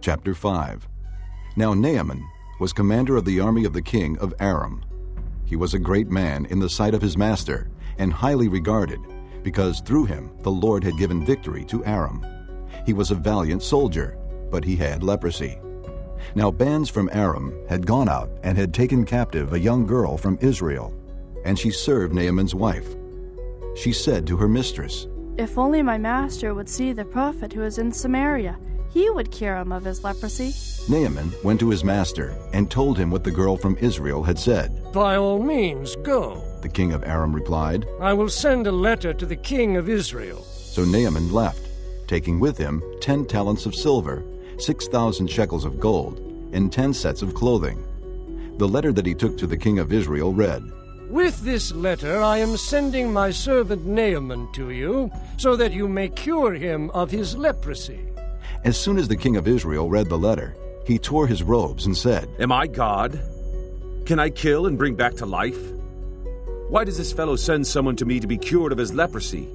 Chapter 5. Now Naaman was commander of the army of the king of Aram. He was a great man in the sight of his master, and highly regarded, because through him the Lord had given victory to Aram. He was a valiant soldier, but he had leprosy. Now bands from Aram had gone out and had taken captive a young girl from Israel, and she served Naaman's wife. She said to her mistress, "If only my master would see the prophet who is in Samaria, he would cure him of his leprosy." Naaman went to his master and told him what the girl from Israel had said. "By all means, go," The king of Aram replied. "I will send a letter to the king of Israel." So Naaman left, taking with him 10 talents of silver, 6,000 shekels of gold, and 10 sets of clothing. The letter that he took to the king of Israel read, "With this letter I am sending my servant Naaman to you, so that you may cure him of his leprosy." As soon as the king of Israel read the letter, he tore his robes and said, Am I God? Can I kill and bring back to life? Why does this fellow send someone to me to be cured of his leprosy?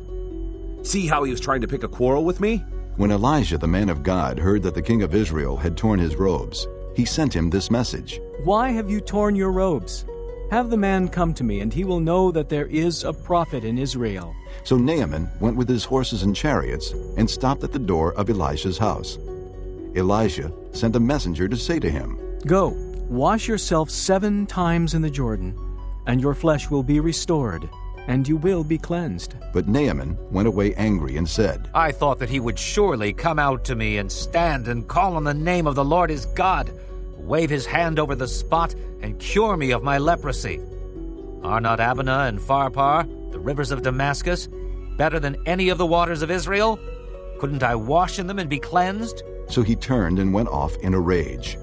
See how he was trying to pick a quarrel with me? When Elijah the man of God heard that the king of Israel had torn his robes, he sent him this message. "Why have you torn your robes? Have the man come to me, and he will know that there is a prophet in Israel." So Naaman went with his horses and chariots and stopped at the door of Elisha's house. Elisha sent a messenger to say to him, "Go, wash yourself 7 times in the Jordan, and your flesh will be restored, and you will be cleansed." But Naaman went away angry and said, I thought that he would surely come out to me and stand and call on the name of the Lord his God, wave his hand over the spot, and cure me of my leprosy. Are not Abana and Pharpar, the rivers of Damascus, better than any of the waters of Israel? Couldn't I wash in them and be cleansed? So he turned and went off in a rage.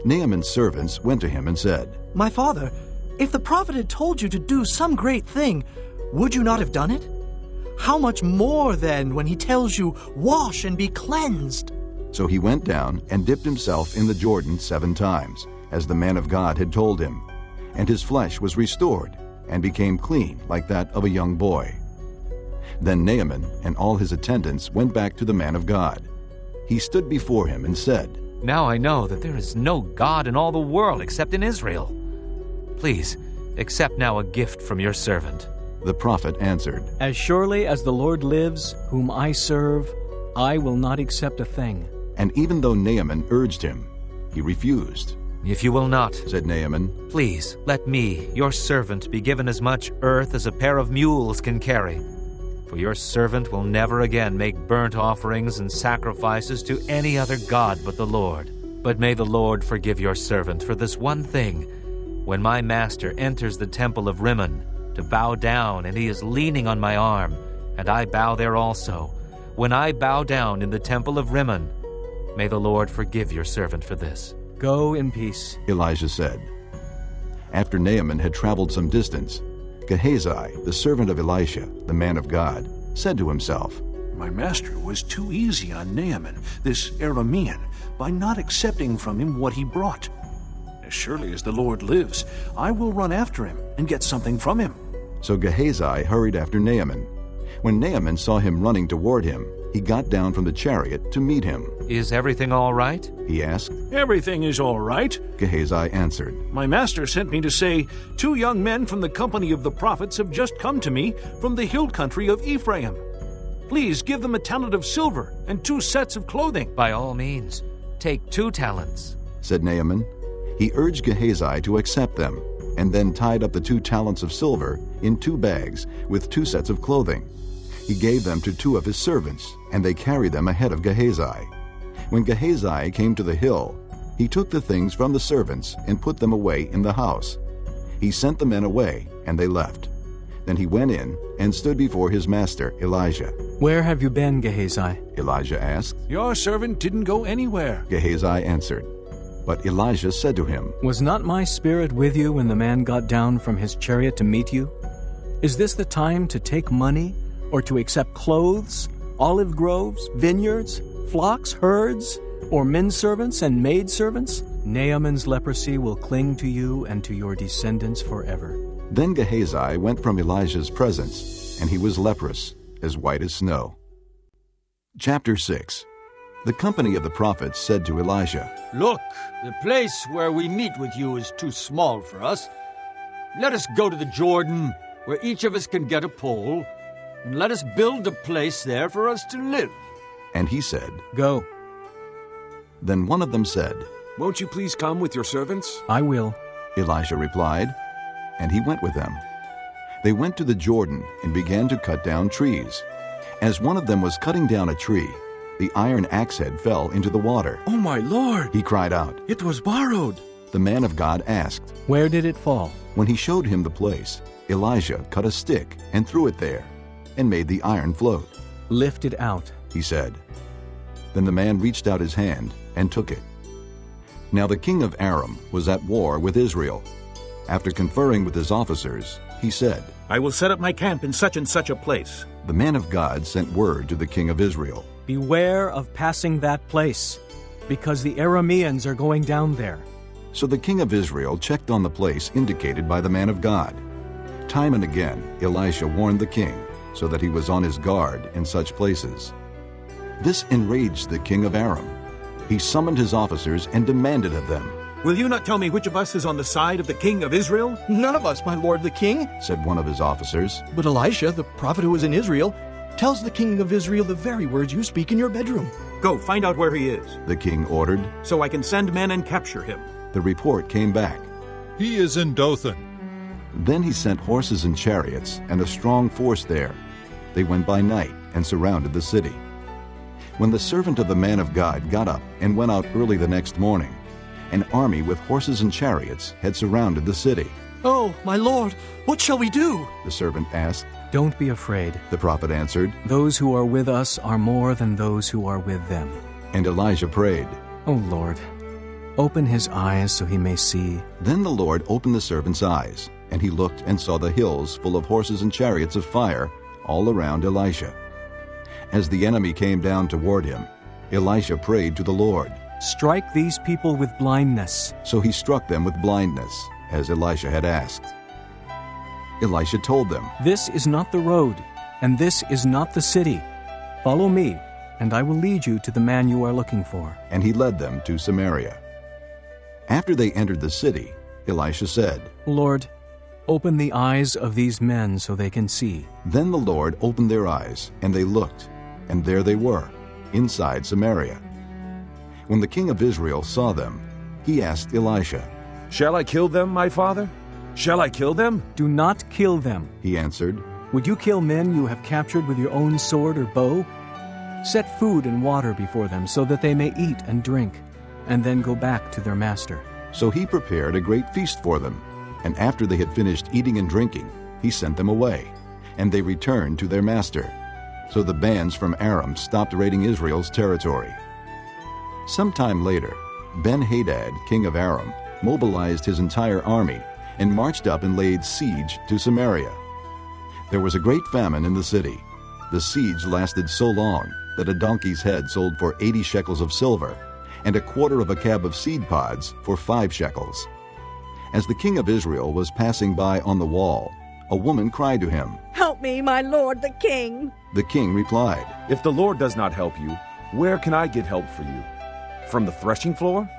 Naaman's servants went to him and said, "My father, if the prophet had told you to do some great thing, would you not have done it? How much more then when he tells you, 'Wash and be cleansed'?" So he went down and dipped himself in the Jordan 7 times, as the man of God had told him, and his flesh was restored and became clean like that of a young boy. Then Naaman and all his attendants went back to the man of God. He stood before him and said, Now I know that there is no God in all the world except in Israel. Please, accept now a gift from your servant." The prophet answered, "As surely as the Lord lives, whom I serve, I will not accept a thing." And even though Naaman urged him, he refused. "If you will not," Said Naaman, "please let me, your servant, be given as much earth as a pair of mules can carry. For your servant will never again make burnt offerings and sacrifices to any other god but the Lord. But may the Lord forgive your servant for this one thing. When my master enters the temple of Rimmon to bow down, and he is leaning on my arm, and I bow there also, when I bow down in the temple of Rimmon, may the Lord forgive your servant for this." "Go in peace." Elijah said. After Naaman had traveled some distance, Gehazi, the servant of Elisha, the man of God, said to himself, My master was too easy on Naaman, this Aramean, by not accepting from him what he brought. As surely as the Lord lives, I will run after him and get something from him. So Gehazi hurried after Naaman. When Naaman saw him running toward him, he got down from the chariot to meet him. "Is everything all right?" He asked. Everything is all right. Gehazi answered, My master sent me to say, 2 young men from the company of the prophets have just come to me from the hill country of Ephraim. Please give them a talent of silver and 2 sets of clothing. "By all means, take 2 talents. said Naaman. He urged Gehazi to accept them, and then tied up the 2 talents of silver in 2 bags with 2 sets of clothing. He gave them to 2 of his servants, and they carried them ahead of Gehazi. When Gehazi came to the hill, he took the things from the servants and put them away in the house. He sent the men away, and they left. Then he went in and stood before his master Elijah. "Where have you been, Gehazi?" Elijah asked. Your servant didn't go anywhere. Gehazi answered. But Elijah said to him, "Was not my spirit with you when the man got down from his chariot to meet you? Is this the time to take money, or to accept clothes, olive groves, vineyards, flocks, herds, or men servants and maid servants? Naaman's leprosy will cling to you and to your descendants forever." Then Gehazi went from Elijah's presence, and he was leprous, as white as snow. Chapter 6. The company of the prophets said to Elisha, Look, the place where we meet with you is too small for us. Let us go to the Jordan, where each of us can get a pole, and let us build a place there for us to live. And he said, Go. Then one of them said, Won't you please come with your servants? I will. Elisha replied, and he went with them. They went to the Jordan and began to cut down trees. As one of them was cutting down a tree, the iron axe head fell into the water. Oh, my Lord! He cried out. It was borrowed. The man of God asked. Where did it fall? When he showed him the place, Elijah cut a stick and threw it there, and made the iron float. Lift it out, he said. Then the man reached out his hand and took it. Now the king of Aram was at war with Israel. After conferring with his officers, he said, I will set up my camp in such and such a place. The man of God sent word to the king of Israel. Beware of passing that place, because the Arameans are going down there. So the king of Israel checked on the place indicated by the man of God. Time and again, Elisha warned the king, so that he was on his guard in such places. This enraged the king of Aram. He summoned his officers and demanded of them. Will you not tell me which of us is on the side of the king of Israel? None of us, my lord the king, said one of his officers. But Elisha, the prophet who is in Israel, tells the king of Israel the very words you speak in your bedroom. Go, find out where he is, the king ordered, so I can send men and capture him. The report came back. He is in Dothan. Then he sent horses and chariots and a strong force there. They went by night and surrounded the city. When the servant of the man of God got up and went out early the next morning, an army with horses and chariots had surrounded the city. Oh, my lord, what shall we do? The servant asked. Don't be afraid, the prophet answered. Those who are with us are more than those who are with them. And Elijah prayed, O Lord, open his eyes so he may see. Then the Lord opened the servant's eyes, and he looked and saw the hills full of horses and chariots of fire all around Elisha. As the enemy came down toward him, Elisha prayed to the Lord, Strike these people with blindness. So he struck them with blindness, as Elisha had asked. Elisha told them, This is not the road, and this is not the city. Follow me, and I will lead you to the man you are looking for. And he led them to Samaria. After they entered the city, Elisha said, Lord, open the eyes of these men so they can see. Then the Lord opened their eyes, and they looked, and there they were, inside Samaria. When the king of Israel saw them, he asked Elisha, Shall I kill them, my father? Shall I kill them? Do not kill them, he answered. Would you kill men you have captured with your own sword or bow? Set food and water before them so that they may eat and drink, and then go back to their master. So he prepared a great feast for them, and after they had finished eating and drinking, he sent them away, and they returned to their master. So the bands from Aram stopped raiding Israel's territory. Sometime later, Ben-Hadad, king of Aram, mobilized his entire army and marched up and laid siege to Samaria. There was a great famine in the city. The siege lasted so long that a donkey's head sold for 80 shekels of silver, and a quarter of a cab of seed pods for 5 shekels. As the king of Israel was passing by on the wall, a woman cried to him, Help me, my lord the king. The king replied, If the Lord does not help you, where can I get help for you? From the threshing floor?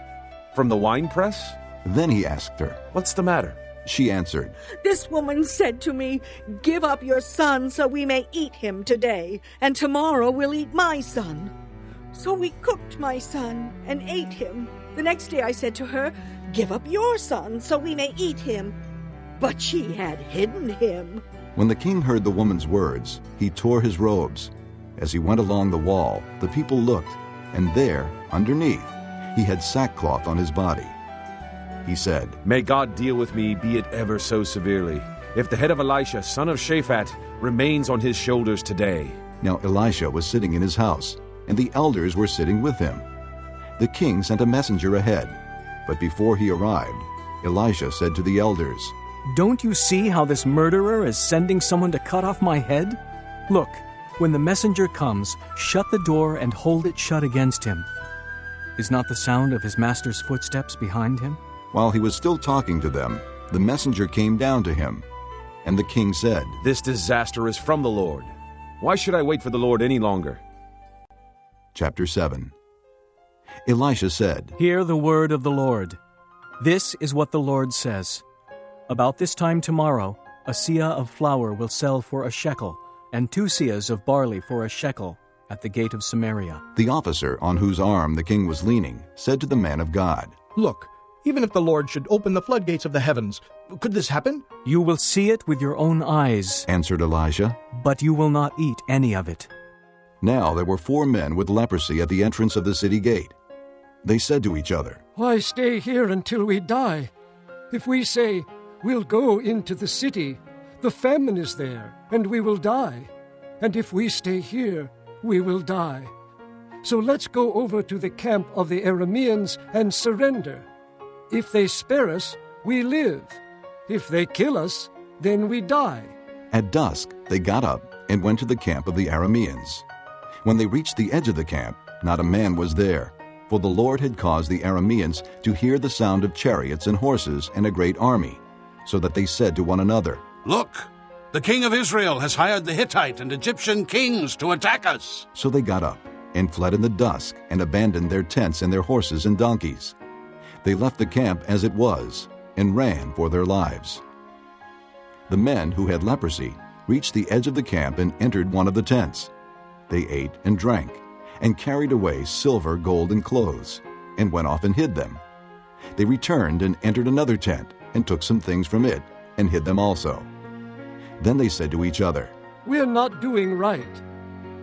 From the winepress? Then he asked her, What's the matter? She answered, This woman said to me, Give up your son so we may eat him today, and tomorrow we'll eat my son. So we cooked my son and ate him. The next day I said to her, Give up your son so we may eat him. But she had hidden him. When the king heard the woman's words, he tore his robes. As he went along the wall, the people looked, and there, underneath, he had sackcloth on his body. He said, May God deal with me, be it ever so severely, if the head of Elisha, son of Shaphat, remains on his shoulders today. Now Elisha was sitting in his house, and the elders were sitting with him. The king sent a messenger ahead, but before he arrived, Elisha said to the elders, Don't you see how this murderer is sending someone to cut off my head? Look, when the messenger comes, shut the door and hold it shut against him. Is not the sound of his master's footsteps behind him? While he was still talking to them, the messenger came down to him. And the king said, This disaster is from the Lord. Why should I wait for the Lord any longer? Chapter 7. Elisha said, Hear the word of the Lord. This is what the Lord says. About this time tomorrow, a seah of flour will sell for a shekel, and 2 seahs of barley for a shekel, at the gate of Samaria. The officer on whose arm the king was leaning said to the man of God, Look, even if the Lord should open the floodgates of the heavens, could this happen? You will see it with your own eyes, answered Elijah, but you will not eat any of it. Now there were 4 men with leprosy at the entrance of the city gate. They said to each other, Why stay here until we die? If we say, We'll go into the city, the famine is there, and we will die. And if we stay here, we will die. So let's go over to the camp of the Arameans and surrender. If they spare us, we live. If they kill us, then we die. At dusk they got up and went to the camp of the Arameans. When they reached the edge of the camp, not a man was there, for the Lord had caused the Arameans to hear the sound of chariots and horses and a great army, so that they said to one another, Look, the king of Israel has hired the Hittite and Egyptian kings to attack us. So they got up and fled in the dusk and abandoned their tents and their horses and donkeys. They left the camp as it was and ran for their lives. The men who had leprosy reached the edge of the camp and entered one of the tents. They ate and drank and carried away silver, gold, and clothes and went off and hid them. They returned and entered another tent and took some things from it and hid them also. Then they said to each other, We're not doing right.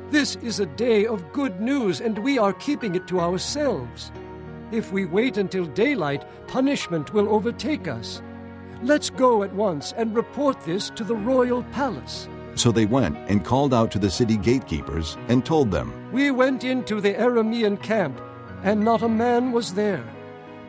This is a day of good news, and we are keeping it to ourselves. If we wait until daylight, punishment will overtake us. Let's go at once and report this to the royal palace. So they went and called out to the city gatekeepers and told them, We went into the Aramean camp, and not a man was there,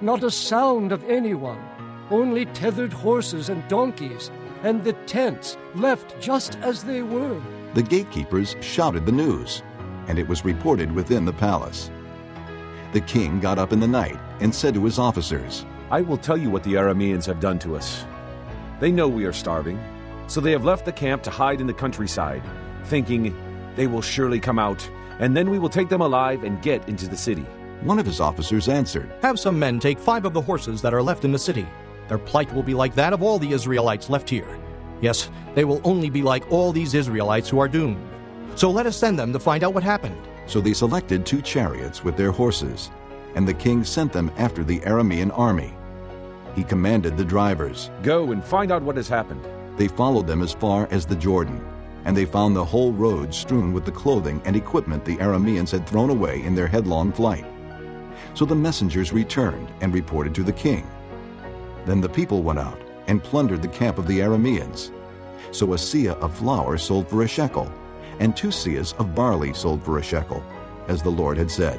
not a sound of anyone, only tethered horses and donkeys, and the tents left just as they were. The gatekeepers shouted the news, and it was reported within the palace. The king got up in the night and said to his officers, I will tell you what the Arameans have done to us. They know we are starving, so they have left the camp to hide in the countryside, thinking they will surely come out, and then we will take them alive and get into the city. One of his officers answered, Have some men take 5 of the horses that are left in the city. Their plight will be like that of all the Israelites left here. Yes, they will only be like all these Israelites who are doomed. So let us send them to find out what happened. So they selected 2 chariots with their horses, and the king sent them after the Aramean army. He commanded the drivers, Go and find out what has happened. They followed them as far as the Jordan, and they found the whole road strewn with the clothing and equipment the Arameans had thrown away in their headlong flight. So the messengers returned and reported to the king. Then the people went out and plundered the camp of the Arameans. So a seah of flour sold for a shekel, and 2 seahs of barley sold for a shekel, as the Lord had said.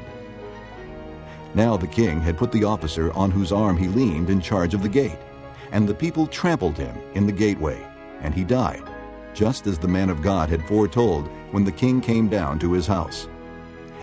Now the king had put the officer on whose arm he leaned in charge of the gate, and the people trampled him in the gateway, and he died, just as the man of God had foretold when the king came down to his house.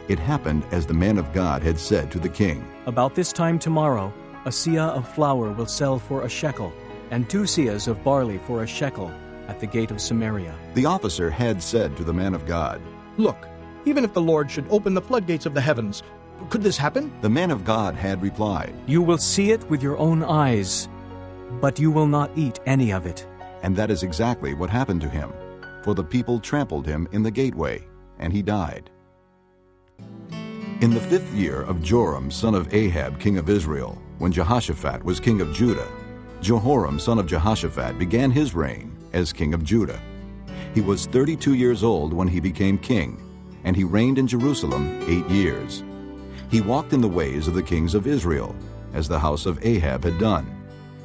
It happened as the man of God had said to the king, About this time tomorrow, a seah of flour will sell for a shekel, and 2 seahs of barley for a shekel, at the gate of Samaria. The officer had said to the man of God, Look, even if the Lord should open the floodgates of the heavens, could this happen? The man of God had replied, You will see it with your own eyes, but you will not eat any of it. And that is exactly what happened to him, for the people trampled him in the gateway, and he died. In the 5th year of Joram, son of Ahab, king of Israel, when Jehoshaphat was king of Judah, Jehoram, son of Jehoshaphat, began his reign as king of Judah. He was 32 years old when he became king, and he reigned in Jerusalem 8 years. He walked in the ways of the kings of Israel, as the house of Ahab had done,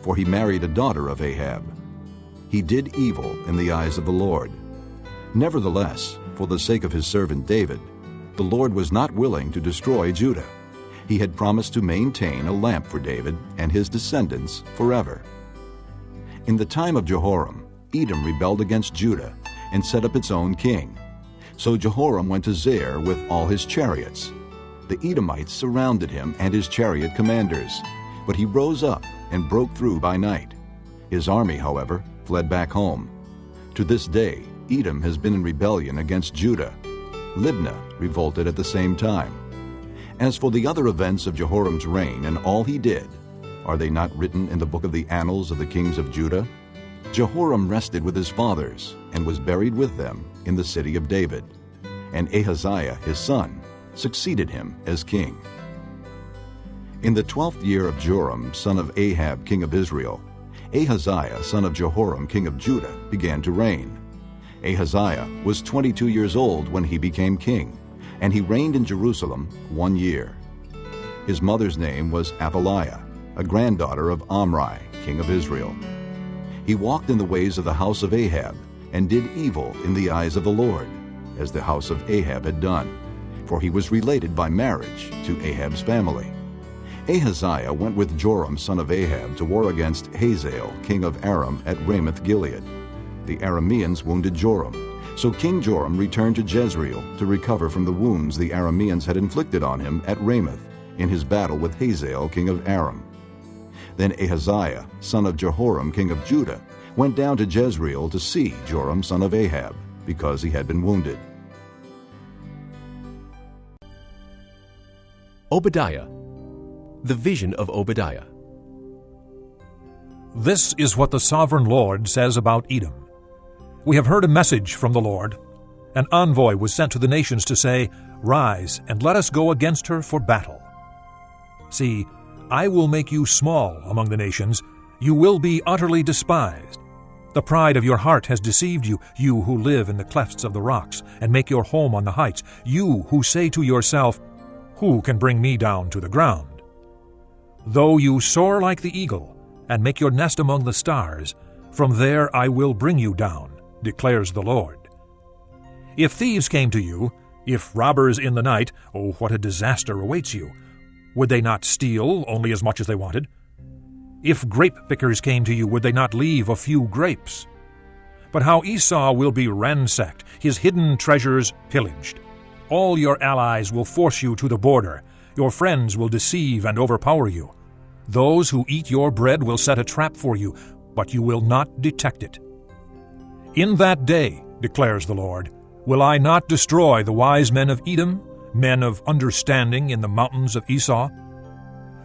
for he married a daughter of Ahab. He did evil in the eyes of the Lord. Nevertheless, for the sake of his servant David, the Lord was not willing to destroy Judah. He had promised to maintain a lamp for David and his descendants forever. In the time of Jehoram, Edom rebelled against Judah and set up its own king. So Jehoram went to Zair with all his chariots. The Edomites surrounded him and his chariot commanders, but he rose up and broke through by night. His army, however, fled back home. To this day, Edom has been in rebellion against Judah. Libnah revolted at the same time. As for the other events of Jehoram's reign and all he did, are they not written in the book of the annals of the kings of Judah? Jehoram rested with his fathers and was buried with them in the city of David. And Ahaziah his son succeeded him as king. In the 12th year of Joram, son of Ahab, king of Israel, Ahaziah, son of Jehoram, king of Judah, began to reign. Ahaziah was 22 years old when he became king, and he reigned in Jerusalem 1 year. His mother's name was Athaliah, a granddaughter of Omri, king of Israel. He walked in the ways of the house of Ahab, and did evil in the eyes of the Lord, as the house of Ahab had done, for he was related by marriage to Ahab's family. Ahaziah went with Joram son of Ahab to war against Hazael, king of Aram, at Ramoth-Gilead. The Arameans wounded Joram, so King Joram returned to Jezreel to recover from the wounds the Arameans had inflicted on him at Ramoth in his battle with Hazael, king of Aram. Then Ahaziah, son of Jehoram, king of Judah, went down to Jezreel to see Joram son of Ahab, because he had been wounded. Obadiah. The vision of Obadiah. This is what the sovereign Lord says about Edom. We have heard a message from the Lord. An envoy was sent to the nations to say, "Rise, and let us go against her for battle." See, I will make you small among the nations. You will be utterly despised. The pride of your heart has deceived you, you who live in the clefts of the rocks, and make your home on the heights, you who say to yourself, "Who can bring me down to the ground?" Though you soar like the eagle, and make your nest among the stars, from there I will bring you down, declares the Lord. If thieves came to you, if robbers in the night, oh, what a disaster awaits you! Would they not steal only as much as they wanted? If grape pickers came to you, would they not leave a few grapes? But how Esau will be ransacked, his hidden treasures pillaged. All your allies will force you to the border. Your friends will deceive and overpower you. Those who eat your bread will set a trap for you, but you will not detect it. In that day, declares the Lord, will I not destroy the wise men of Edom, men of understanding in the mountains of Esau?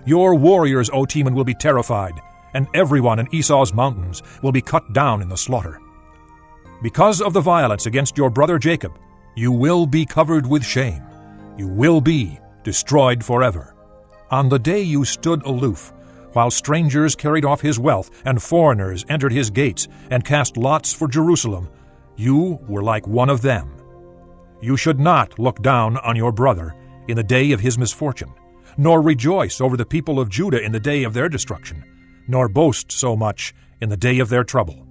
Your warriors, O Teman, will be terrified, and everyone in Esau's mountains will be cut down in the slaughter. Because of the violence against your brother Jacob, you will be covered with shame. You will be destroyed forever. On the day you stood aloof, while strangers carried off his wealth and foreigners entered his gates and cast lots for Jerusalem, you were like one of them. You should not look down on your brother in the day of his misfortune, nor rejoice over the people of Judah in the day of their destruction, nor boast so much in the day of their trouble.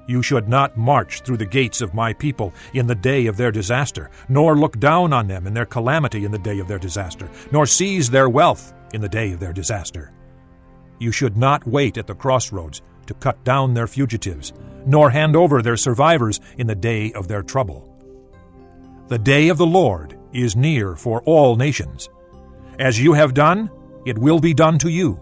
You should not march through the gates of my people in the day of their disaster, nor look down on them in their calamity in the day of their disaster, nor seize their wealth in the day of their disaster. You should not wait at the crossroads to cut down their fugitives, nor hand over their survivors in the day of their trouble. The day of the Lord is near for all nations. As you have done, it will be done to you.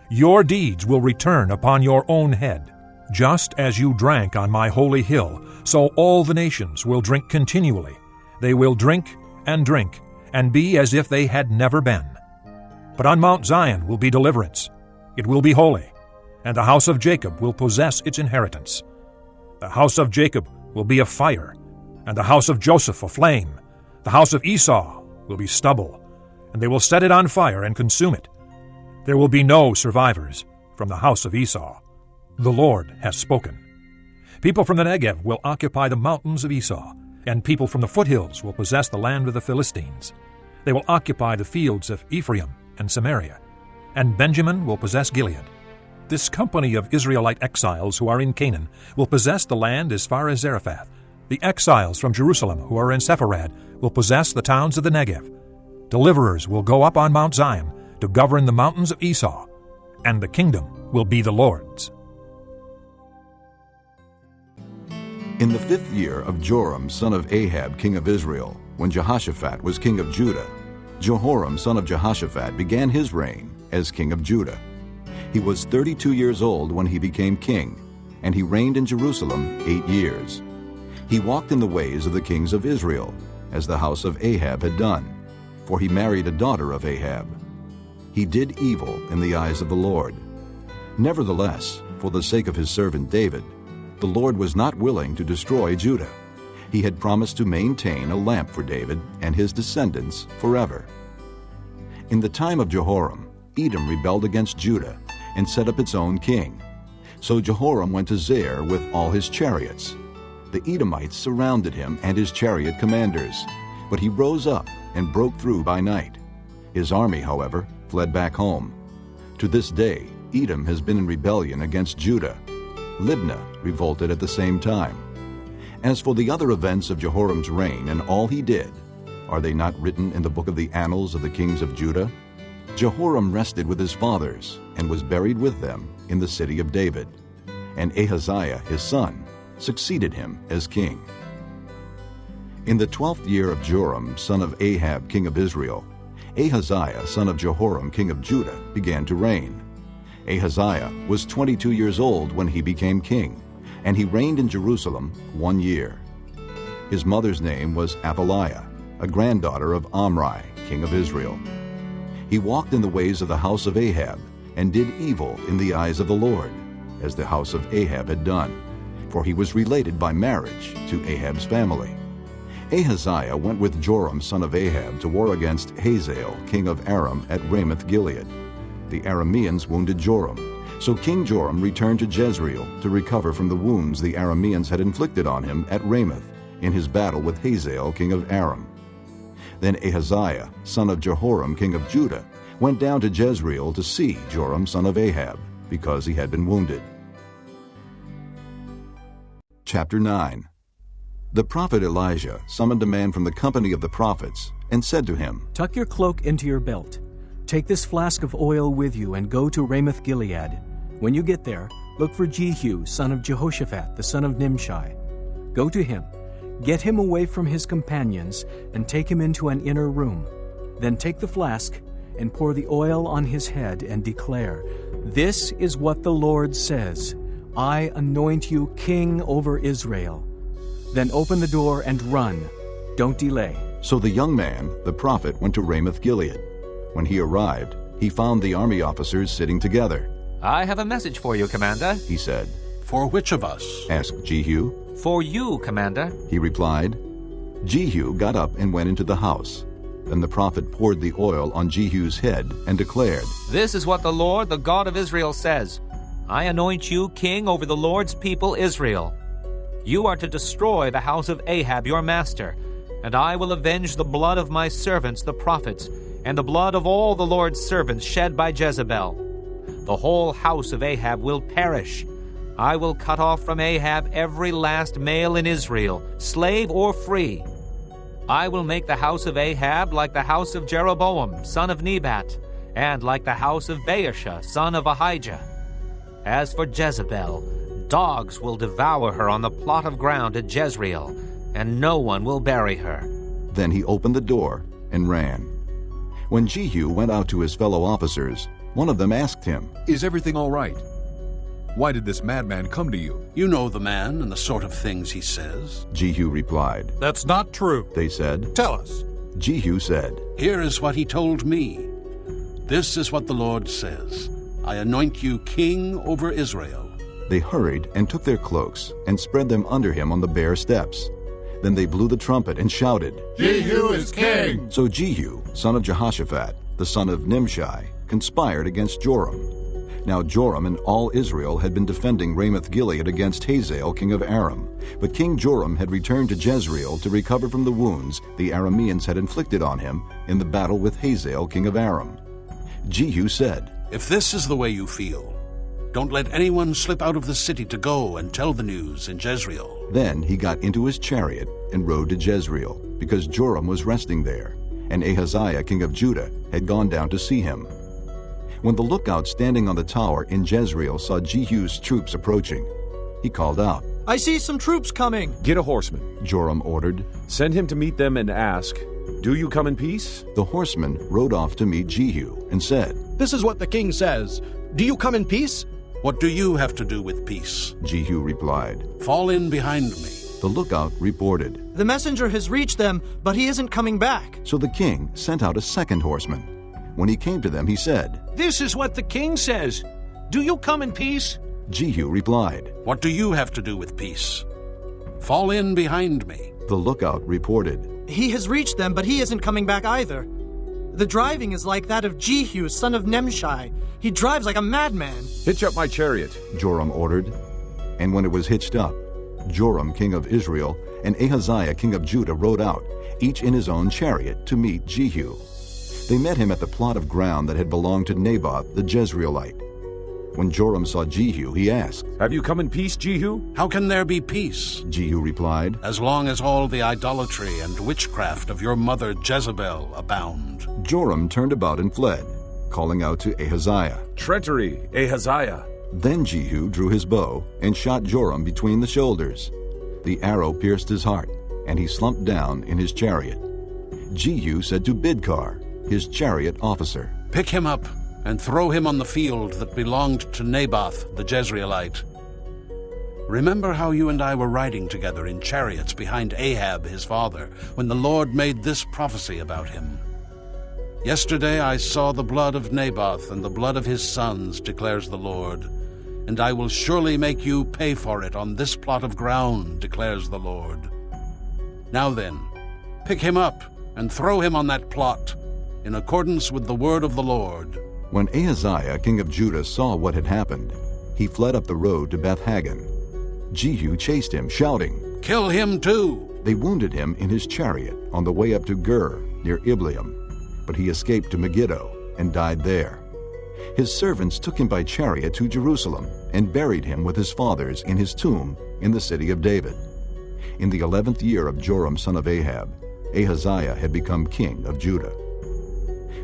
Your deeds will return upon your own head. Just as you drank on my holy hill, so all the nations will drink continually. They will drink, and be as if they had never been. But on Mount Zion will be deliverance. It will be holy, and the house of Jacob will possess its inheritance. The house of Jacob will be a fire, and the house of Joseph a flame. The house of Esau will be stubble, and they will set it on fire and consume it. There will be no survivors from the house of Esau. The Lord has spoken. People from the Negev will occupy the mountains of Esau, and people from the foothills will possess the land of the Philistines. They will occupy the fields of Ephraim and Samaria, and Benjamin will possess Gilead. This company of Israelite exiles who are in Canaan will possess the land as far as Zarephath. The exiles from Jerusalem who are in Sepharad will possess the towns of the Negev. Deliverers will go up on Mount Zion to govern the mountains of Esau, and the kingdom will be the Lord's. In the 5th year of Joram son of Ahab king of Israel, when Jehoshaphat was king of Judah, Jehoram son of Jehoshaphat began his reign as king of Judah. He was 32 years old when he became king, and he reigned in Jerusalem 8 years. He walked in the ways of the kings of Israel, as the house of Ahab had done. for he married a daughter of Ahab. He did evil in the eyes of the Lord. Nevertheless, for the sake of his servant David, the Lord was not willing to destroy Judah. He had promised to maintain a lamp for David and his descendants forever. In the time of Jehoram, Edom rebelled against Judah and set up its own king. So Jehoram went to Zair with all his chariots. The Edomites surrounded him and his chariot commanders, but he rose up and broke through by night. His army, however, fled back home. To this day, Edom has been in rebellion against Judah. Libnah revolted at the same time. As for the other events of Jehoram's reign and all he did, are they not written in the book of the annals of the kings of Judah? Jehoram rested with his fathers and was buried with them in the city of David. And Ahaziah, his son, succeeded him as king. In the 12th year of Joram, son of Ahab, king of Israel, Ahaziah, son of Jehoram, king of Judah, began to reign. Ahaziah was 22 years old when he became king, and he reigned in Jerusalem 1 year. His mother's name was Athaliah, a granddaughter of Omri, king of Israel. He walked in the ways of the house of Ahab, and did evil in the eyes of the Lord, as the house of Ahab had done, for he was related by marriage to Ahab's family. Ahaziah went with Joram son of Ahab to war against Hazael, king of Aram, at Ramoth-Gilead. The Arameans wounded Joram, so King Joram returned to Jezreel to recover from the wounds the Arameans had inflicted on him at Ramoth in his battle with Hazael, king of Aram. Then Ahaziah, son of Jehoram, king of Judah, went down to Jezreel to see Joram son of Ahab, because he had been wounded. Chapter 9. The prophet Elijah summoned a man from the company of the prophets and said to him, Tuck your cloak into your belt. Take this flask of oil with you and go to Ramoth-Gilead. When you get there, look for Jehu, son of Jehoshaphat, the son of Nimshi. Go to him, get him away from his companions, and take him into an inner room. Then take the flask and pour the oil on his head and declare, This is what the Lord says, I anoint you king over Israel. Then open the door and run. Don't delay. So the young man, the prophet, went to Ramoth-Gilead. When he arrived, he found the army officers sitting together. I have a message for you, Commander, he said. For which of us? Asked Jehu. For you, Commander, he replied. Jehu got up and went into the house. Then the prophet poured the oil on Jehu's head and declared, This is what the Lord, the God of Israel, says. I anoint you king over the Lord's people Israel. You are to destroy the house of Ahab your master, and I will avenge the blood of my servants the prophets, and the blood of all the Lord's servants shed by Jezebel. The whole house of Ahab will perish. I will cut off from Ahab every last male in Israel, slave or free. I will make the house of Ahab like the house of Jeroboam, son of Nebat, and like the house of Baasha, son of Ahijah. As for Jezebel, dogs will devour her on the plot of ground at Jezreel, and no one will bury her. Then he opened the door and ran. When Jehu went out to his fellow officers, one of them asked him, Is everything all right? Why did this madman come to you? You know the man and the sort of things he says. Jehu replied. That's not true, they said. Tell us. Jehu said, Here is what he told me. This is what the Lord says. I anoint you king over Israel. They hurried and took their cloaks and spread them under him on the bare steps. Then they blew the trumpet and shouted, Jehu is king! So Jehu, son of Jehoshaphat, the son of Nimshi, conspired against Joram. Now Joram and all Israel had been defending Ramoth-Gilead against Hazael, king of Aram. But King Joram had returned to Jezreel to recover from the wounds the Arameans had inflicted on him in the battle with Hazael, king of Aram. Jehu said, If this is the way you feel, don't let anyone slip out of the city to go and tell the news in Jezreel. Then he got into his chariot and rode to Jezreel, because Joram was resting there, and Ahaziah, king of Judah, had gone down to see him. When the lookout standing on the tower in Jezreel saw Jehu's troops approaching, he called out, I see some troops coming. Get a horseman, Joram ordered. Send him to meet them and ask, Do you come in peace? The horseman rode off to meet Jehu and said, This is what the king says. Do you come in peace? What do you have to do with peace? Jehu replied, Fall in behind me. The lookout reported, "The messenger has reached them, but he isn't coming back." So the king sent out a second horseman. When he came to them, he said, "This is what the king says. Do you come in peace?" Jehu replied, "What do you have to do with peace? Fall in behind me." The lookout reported, "He has reached them, but he isn't coming back either. The driving is like that of Jehu, son of Nimshi. He drives like a madman." "Hitch up my chariot," Joram ordered. And when it was hitched up, Joram, king of Israel, and Ahaziah, king of Judah, rode out, each in his own chariot, to meet Jehu. They met him at the plot of ground that had belonged to Naboth the Jezreelite. When Joram saw Jehu, he asked, "Have you come in peace, Jehu?" "How can there be peace?" Jehu replied, "As long as all the idolatry and witchcraft of your mother Jezebel abound." Joram turned about and fled, calling out to Ahaziah, "Treachery, Ahaziah!" Then Jehu drew his bow and shot Joram between the shoulders. The arrow pierced his heart, and he slumped down in his chariot. Jehu said to Bidkar, his chariot officer, "Pick him up and throw him on the field that belonged to Naboth the Jezreelite. Remember how you and I were riding together in chariots behind Ahab his father, when the Lord made this prophecy about him. Yesterday I saw the blood of Naboth and the blood of his sons, declares the Lord, and I will surely make you pay for it on this plot of ground, declares the Lord. Now then, pick him up and throw him on that plot, in accordance with the word of the Lord." When Ahaziah, king of Judah, saw what had happened, he fled up the road to Beth-Haggan. Jehu chased him, shouting, "Kill him too!" They wounded him in his chariot on the way up to Gur, near Ibleam, but he escaped to Megiddo and died there. His servants took him by chariot to Jerusalem and buried him with his fathers in his tomb in the city of David. In the 11th year of Joram son of Ahab, Ahaziah had become king of Judah.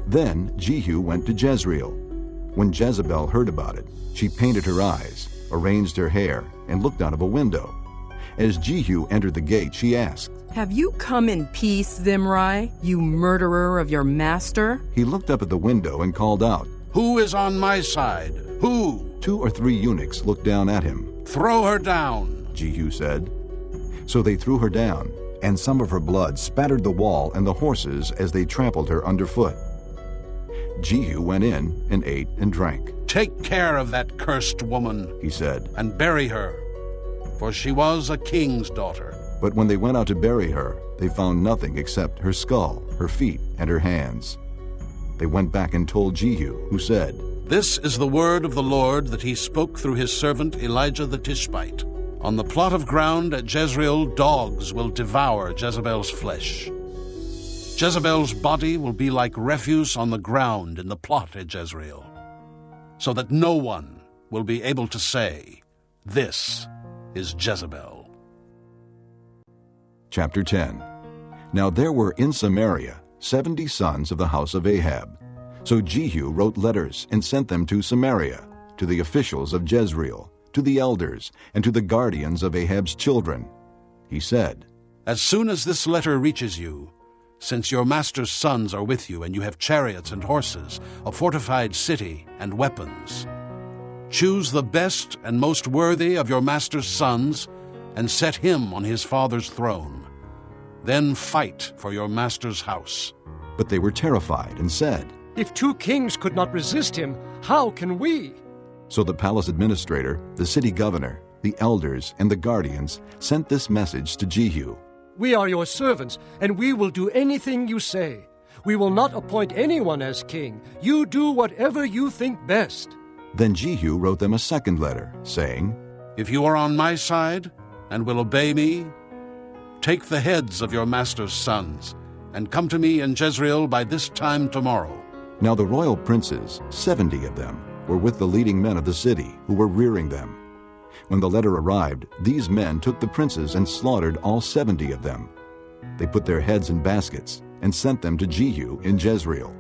Then Jehu went to Jezreel. When Jezebel heard about it, she painted her eyes, arranged her hair, and looked out of a window. As Jehu entered the gate, she asked, "Have you come in peace, Zimri, you murderer of your master?" He looked up at the window and called out, "Who is on my side? Who?" 2 or 3 eunuchs looked down at him. "Throw her down," Jehu said. So they threw her down, and some of her blood spattered the wall and the horses as they trampled her underfoot. Jehu went in and ate and drank. "Take care of that cursed woman," he said, "and bury her, for she was a king's daughter." But when they went out to bury her, they found nothing except her skull, her feet, and her hands. They went back and told Jehu, who said, "This is the word of the Lord that he spoke through his servant Elijah the Tishbite. On the plot of ground at Jezreel, dogs will devour Jezebel's flesh. Jezebel's body will be like refuse on the ground in the plot at Jezreel, so that no one will be able to say, 'This is Jezebel.'" Chapter 10. Now there were in Samaria 70 sons of the house of Ahab. So Jehu wrote letters and sent them to Samaria, to the officials of Jezreel, to the elders, and to the guardians of Ahab's children. He said, "As soon as this letter reaches you, since your master's sons are with you and you have chariots and horses, a fortified city and weapons, choose the best and most worthy of your master's sons and set him on his father's throne. Then fight for your master's house." But they were terrified and said, "If 2 kings could not resist him, how can we?" So the palace administrator, the city governor, the elders, and the guardians sent this message to Jehu. "We are your servants, and we will do anything you say. We will not appoint anyone as king. You do whatever you think best." Then Jehu wrote them a second letter, saying, "If you are on my side and will obey me, take the heads of your master's sons and come to me in Jezreel by this time tomorrow." Now the royal princes, 70 of them, were with the leading men of the city, who were rearing them. When the letter arrived, these men took the princes and slaughtered all 70 of them. They put their heads in baskets and sent them to Jehu in Jezreel.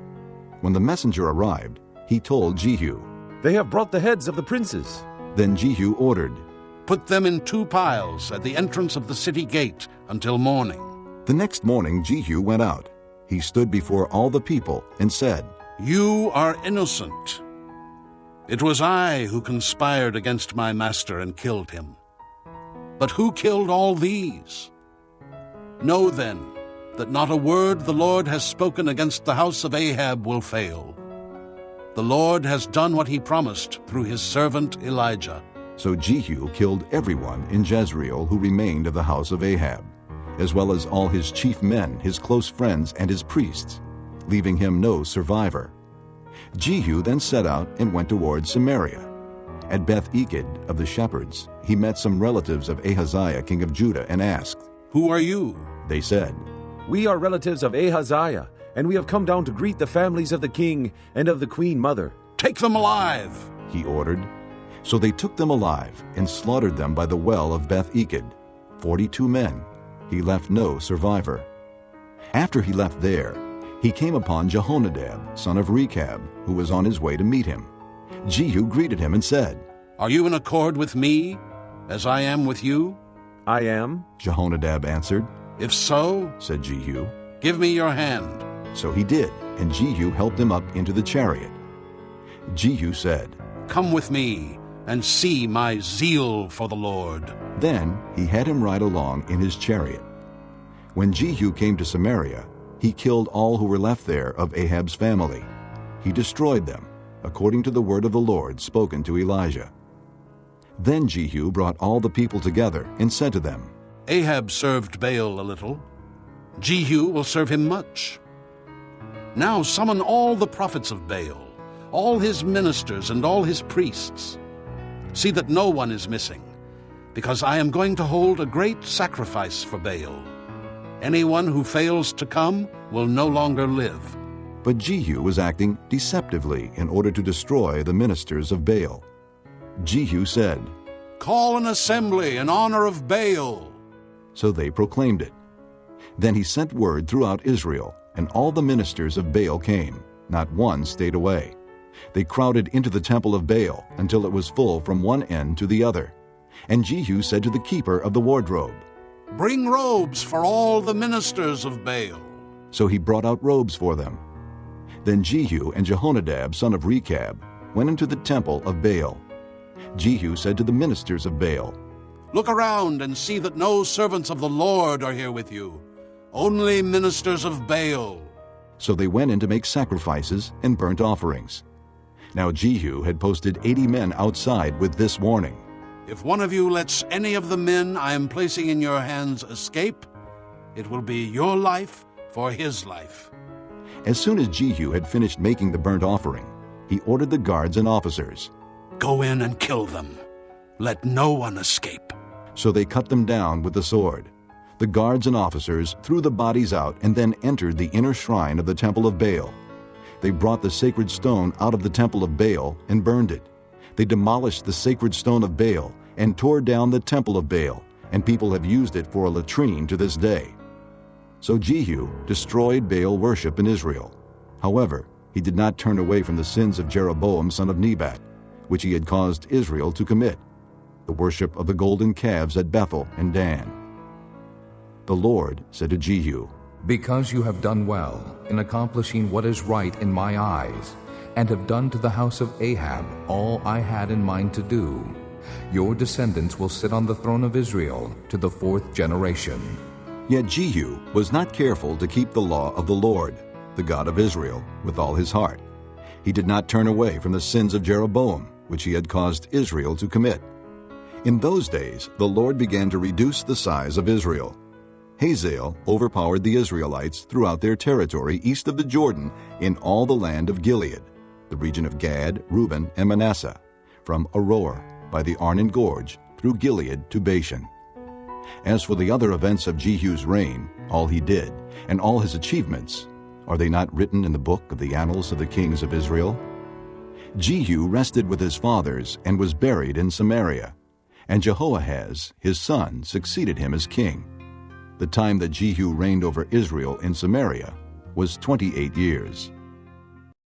When the messenger arrived, he told Jehu, "They have brought the heads of the princes." Then Jehu ordered, "Put them in 2 piles at the entrance of the city gate until morning." The next morning Jehu went out. He stood before all the people and said, "You are innocent. It was I who conspired against my master and killed him. But who killed all these? Know then that not a word the Lord has spoken against the house of Ahab will fail. The Lord has done what he promised through his servant Elijah. So Jehu killed everyone in Jezreel who remained of the house of Ahab, as well as all his chief men, his close friends, and his priests, leaving him no survivor. Jehu then set out and went towards Samaria. At Beth-Eked of the shepherds, he met some relatives of Ahaziah, king of Judah, and asked, "Who are you?" They said, "We are relatives of Ahaziah, and we have come down to greet the families of the king and of the queen mother." "Take them alive," he ordered. So they took them alive and slaughtered them by the well of Beth-Eked, 42 men. He left no survivor. After he left there, he came upon Jehonadab, son of Rechab, who was on his way to meet him. Jehu greeted him and said, "Are you in accord with me, as I am with you?" "I am," Jehonadab answered. "If so," said Jehu, "give me your hand." So he did, and Jehu helped him up into the chariot. Jehu said, "Come with me and see my zeal for the Lord." Then he had him ride along in his chariot. When Jehu came to Samaria, he killed all who were left there of Ahab's family. He destroyed them, according to the word of the Lord spoken to Elijah. Then Jehu brought all the people together and said to them, "Ahab served Baal a little. Jehu will serve him much. Now summon all the prophets of Baal, all his ministers and all his priests. See that no one is missing, because I am going to hold a great sacrifice for Baal. Anyone who fails to come will no longer live." But Jehu was acting deceptively in order to destroy the ministers of Baal. Jehu said, "Call an assembly in honor of Baal." So they proclaimed it. Then he sent word throughout Israel, and all the ministers of Baal came. Not one stayed away. They crowded into the temple of Baal until it was full from one end to the other. And Jehu said to the keeper of the wardrobe, "Bring robes for all the ministers of Baal." So he brought out robes for them. Then Jehu and Jehonadab, son of Rechab, went into the temple of Baal. Jehu said to the ministers of Baal, "Look around and see that no servants of the Lord are here with you, only ministers of Baal." So they went in to make sacrifices and burnt offerings. Now Jehu had posted 80 men outside with this warning, "If one of you lets any of the men I am placing in your hands escape, it will be your life for his life." As soon as Jehu had finished making the burnt offering, he ordered the guards and officers, "Go in and kill them. Let no one escape." So they cut them down with the sword. The guards and officers threw the bodies out and then entered the inner shrine of the temple of Baal. They brought the sacred stone out of the temple of Baal and burned it. They demolished the sacred stone of Baal and tore down the temple of Baal, and people have used it for a latrine to this day. So Jehu destroyed Baal worship in Israel. However, he did not turn away from the sins of Jeroboam son of Nebat, which he had caused Israel to commit, the worship of the golden calves at Bethel and Dan. The Lord said to Jehu, "Because you have done well in accomplishing what is right in my eyes, and have done to the house of Ahab all I had in mind to do, your descendants will sit on the throne of Israel to the 4th generation." Yet Jehu was not careful to keep the law of the Lord, the God of Israel, with all his heart. He did not turn away from the sins of Jeroboam, which he had caused Israel to commit. In those days, the Lord began to reduce the size of Israel. Hazael overpowered the Israelites throughout their territory east of the Jordan in all the land of Gilead, the region of Gad, Reuben, and Manasseh, from Aroer by the Arnon Gorge through Gilead to Bashan. As for the other events of Jehu's reign, all he did, and all his achievements, are they not written in the book of the annals of the kings of Israel? Jehu rested with his fathers and was buried in Samaria, and Jehoahaz, his son, succeeded him as king. The time that Jehu reigned over Israel in Samaria was 28 years.